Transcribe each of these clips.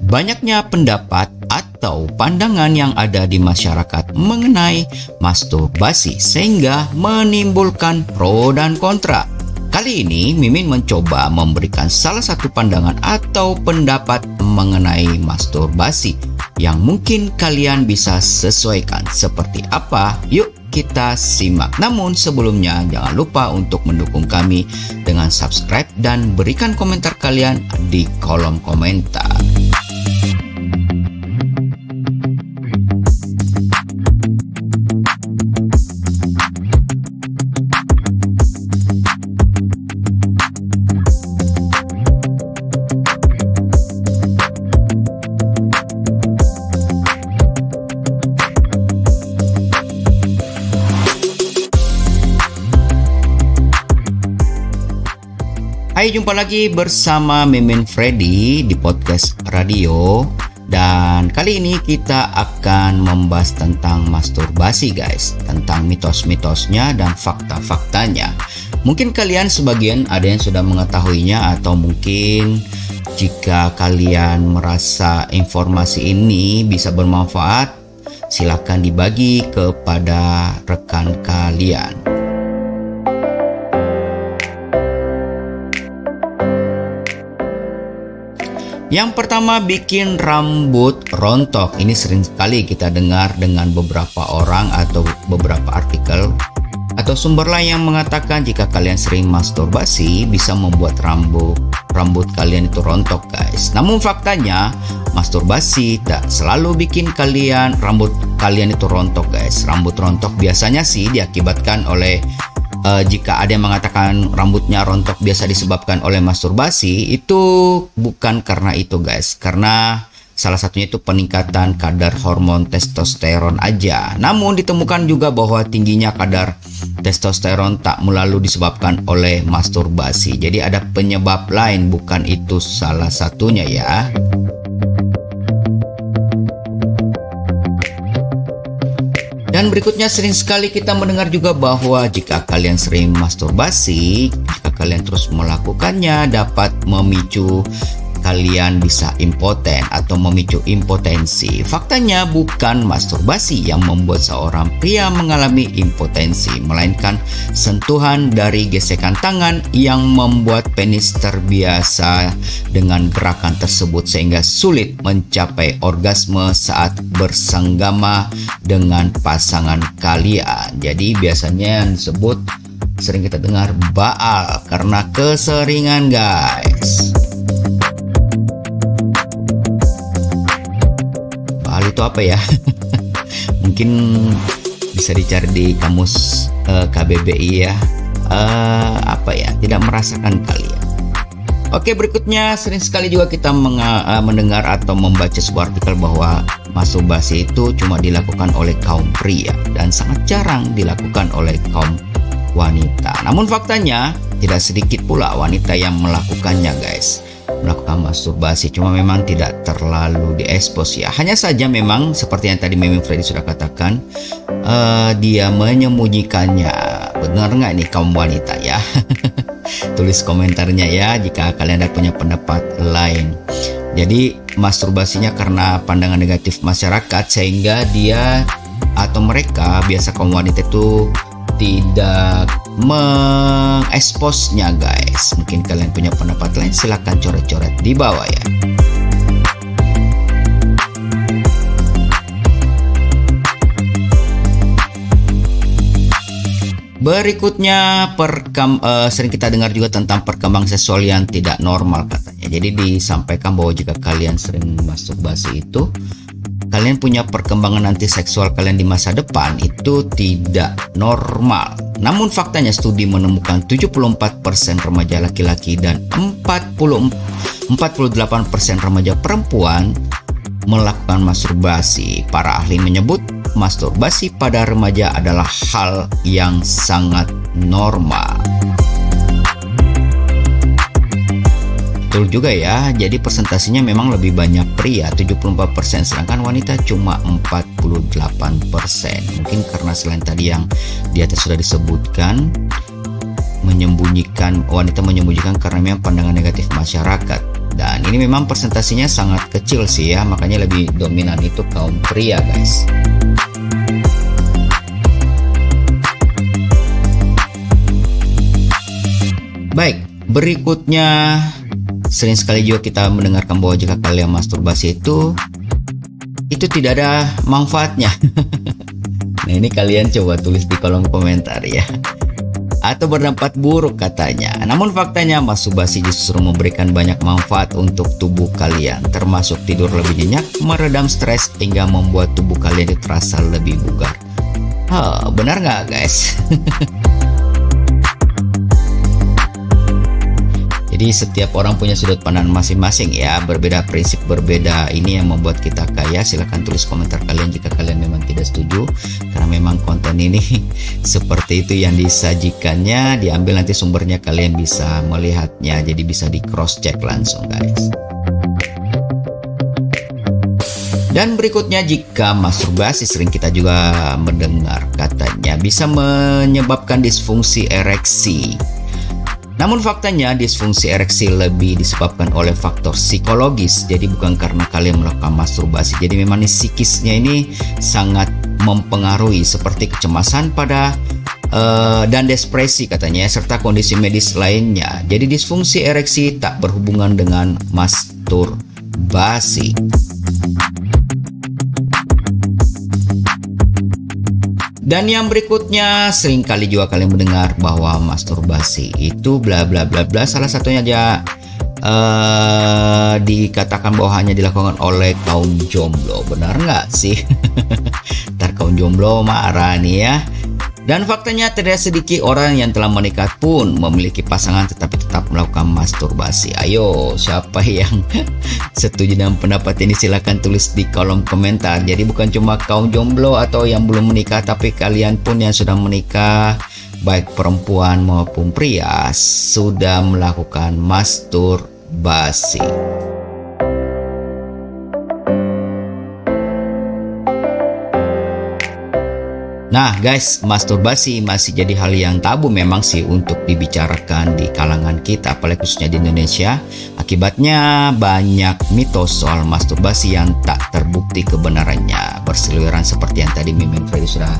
Banyaknya pendapat atau pandangan yang ada di masyarakat mengenai masturbasi sehingga menimbulkan pro dan kontra. Kali ini Mimin mencoba memberikan salah satu pandangan atau pendapat mengenai masturbasi yang mungkin kalian bisa sesuaikan. Seperti apa? Yuk kita simak. Namun sebelumnya jangan lupa untuk mendukung kami dengan subscribe dan berikan komentar kalian di kolom komentar. Hai, jumpa lagi bersama Mimin Freddy di podcast radio. Dan kali ini kita akan membahas tentang masturbasi guys, tentang mitos-mitosnya dan fakta-faktanya. Mungkin kalian sebagian ada yang sudah mengetahuinya, atau mungkin jika kalian merasa informasi ini bisa bermanfaat, silakan dibagi kepada rekan kalian. Yang pertama, bikin rambut rontok. Ini sering sekali kita dengar dengan beberapa orang atau beberapa artikel atau sumber lain yang mengatakan jika kalian sering masturbasi bisa membuat rambut kalian itu rontok guys. Namun faktanya masturbasi tak selalu bikin rambut kalian itu rontok guys. Rambut rontok biasanya sih diakibatkan oleh jika ada yang mengatakan rambutnya rontok biasa disebabkan oleh masturbasi, itu bukan karena itu guys, karena salah satunya itu peningkatan kadar hormon testosteron aja. Namun ditemukan juga bahwa tingginya kadar testosteron tak melulu disebabkan oleh masturbasi. Jadi ada penyebab lain, bukan itu salah satunya ya. Dan berikutnya, sering sekali kita mendengar juga bahwa jika kalian sering masturbasi, jika kalian terus melakukannya dapat memicu kalian bisa impoten atau memicu impotensi. Faktanya bukan masturbasi yang membuat seorang pria mengalami impotensi, melainkan sentuhan dari gesekan tangan yang membuat penis terbiasa dengan gerakan tersebut sehingga sulit mencapai orgasme saat bersenggama dengan pasangan kalian. Jadi biasanya yang disebut sering kita dengar baal karena keseringan guys. Itu apa ya? Mungkin bisa dicari di kamus KBBI ya. Apa ya? Tidak merasakan kali ya. Oke, berikutnya sering sekali juga kita mendengar atau membaca sebuah artikel bahwa masturbasi itu cuma dilakukan oleh kaum pria dan sangat jarang dilakukan oleh kaum wanita. Namun faktanya tidak sedikit pula wanita yang melakukannya guys, melakukan masturbasi, cuma memang tidak terlalu diekspos ya. Hanya saja memang seperti yang tadi Mimin Freddy sudah katakan, dia menyembunyikannya. Benar nggak nih kaum wanita ya? Tulis komentarnya ya jika kalian ada punya pendapat lain. Jadi masturbasinya karena pandangan negatif masyarakat sehingga dia atau mereka, biasa kaum wanita itu tidak mengeksposnya guys. Mungkin kalian punya pendapat lain, silahkan coret-coret di bawah ya. Berikutnya sering kita dengar juga tentang perkembangan seksual yang tidak normal katanya. Jadi disampaikan bahwa jika kalian sering masturbasi itu, kalian punya perkembangan nanti seksual kalian di masa depan itu tidak normal. Namun faktanya studi menemukan 74% remaja laki-laki dan 48% remaja perempuan melakukan masturbasi. Para ahli menyebut masturbasi pada remaja adalah hal yang sangat normal. Betul juga ya, jadi persentasenya memang lebih banyak pria 74%, sedangkan wanita cuma 48%. Mungkin karena selain tadi yang di atas sudah disebutkan, wanita menyembunyikan karena memang pandangan negatif masyarakat. Dan ini memang presentasinya sangat kecil sih ya, makanya lebih dominan itu kaum pria guys. Baik, berikutnya sering sekali juga kita mendengarkan bahwa jika kalian masturbasi itu tidak ada manfaatnya. Nah ini kalian coba tulis di kolom komentar ya. Atau berdampak buruk katanya. Namun faktanya masturbasi justru memberikan banyak manfaat untuk tubuh kalian, termasuk tidur lebih nyenyak, meredam stres, hingga membuat tubuh kalian terasa lebih bugar. Benar nggak guys? Jadi setiap orang punya sudut pandang masing-masing ya, berbeda prinsip, berbeda ini yang membuat kita kaya. Silahkan tulis komentar kalian jika kalian memang tidak setuju, karena memang konten ini seperti itu yang disajikannya, diambil nanti sumbernya kalian bisa melihatnya, jadi bisa di cross check langsung guys. Dan berikutnya, jika masturbasi sering kita juga mendengar katanya bisa menyebabkan disfungsi ereksi. Namun faktanya disfungsi ereksi lebih disebabkan oleh faktor psikologis, jadi bukan karena kalian melakukan masturbasi. Jadi memang psikisnya ini sangat mempengaruhi, seperti kecemasan dan depresi katanya, serta kondisi medis lainnya. Jadi disfungsi ereksi tak berhubungan dengan masturbasi. Dan yang berikutnya, sering kali juga kalian mendengar bahwa masturbasi itu bla bla bla bla. Salah satunya aja dikatakan bahwa hanya dilakukan oleh kaum jomblo. Benar nggak sih? Ntar kaum jomblo marah nih ya. Dan faktanya tidak sedikit orang yang telah menikah pun memiliki pasangan tetapi tetap melakukan masturbasi. Ayo, siapa yang setuju dengan pendapat ini? Silahkan tulis di kolom komentar. Jadi bukan cuma kaum jomblo atau yang belum menikah, tapi kalian pun yang sudah menikah, baik perempuan maupun pria, sudah melakukan masturbasi. Nah guys, masturbasi masih jadi hal yang tabu memang sih untuk dibicarakan di kalangan kita, apalagi khususnya di Indonesia. Akibatnya banyak mitos soal masturbasi yang tak terbukti kebenarannya berseliweran seperti yang tadi Mimin Freddy sudah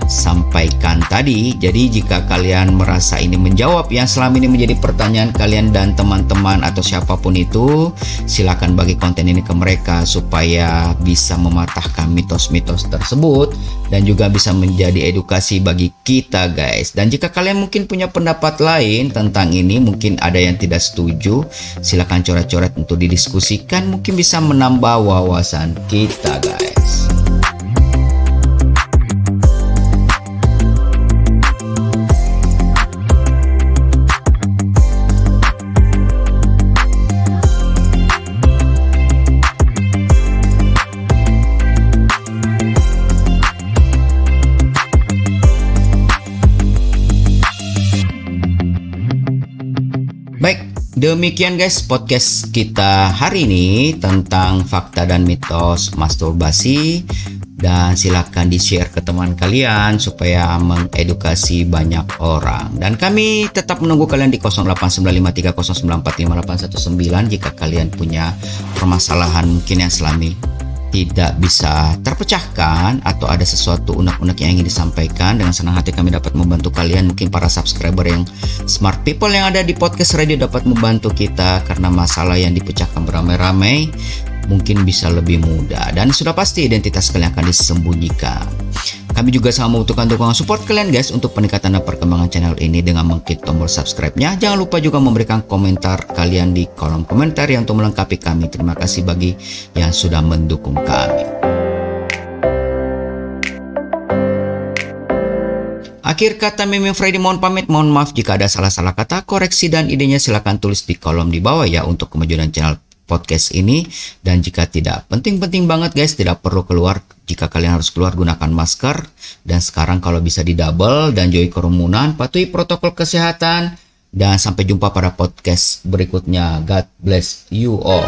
sampaikan tadi. Jadi jika kalian merasa ini menjawab yang selama ini menjadi pertanyaan kalian dan teman-teman atau siapapun itu, silakan bagi konten ini ke mereka supaya bisa mematahkan mitos-mitos tersebut dan juga bisa menjadi edukasi bagi kita guys. Dan jika kalian mungkin punya pendapat lain tentang ini, mungkin ada yang tidak setuju, silakan coret-coret untuk didiskusikan, mungkin bisa menambah wawasan kita guys. Baik, demikian guys podcast kita hari ini tentang fakta dan mitos masturbasi. Dan silakan di-share ke teman kalian supaya mengedukasi banyak orang. Dan kami tetap menunggu kalian di 089530945819 jika kalian punya permasalahan mungkin yang selama tidak bisa terpecahkan atau ada sesuatu unek-unek yang ingin disampaikan. Dengan senang hati kami dapat membantu kalian. Mungkin para subscriber yang smart people yang ada di podcast radio dapat membantu kita, karena masalah yang dipecahkan beramai-ramai mungkin bisa lebih mudah, dan sudah pasti identitas kalian akan disembunyikan. Kami juga sangat membutuhkan dukungan support kalian guys untuk peningkatan dan perkembangan channel ini dengan mengklik tombol subscribe-nya. Jangan lupa juga memberikan komentar kalian di kolom komentar yang untuk melengkapi kami. Terima kasih bagi yang sudah mendukung kami. Akhir kata, Mimin Freddy mohon pamit, mohon maaf jika ada salah-salah kata. Koreksi dan idenya silahkan tulis di kolom di bawah ya untuk kemajuan channel podcast ini. Dan jika tidak penting-penting banget guys, tidak perlu keluar. Jika kalian harus keluar, gunakan masker. Dan sekarang kalau bisa di double dan jauhi kerumunan, patuhi protokol kesehatan. Dan sampai jumpa pada podcast berikutnya. God bless you all.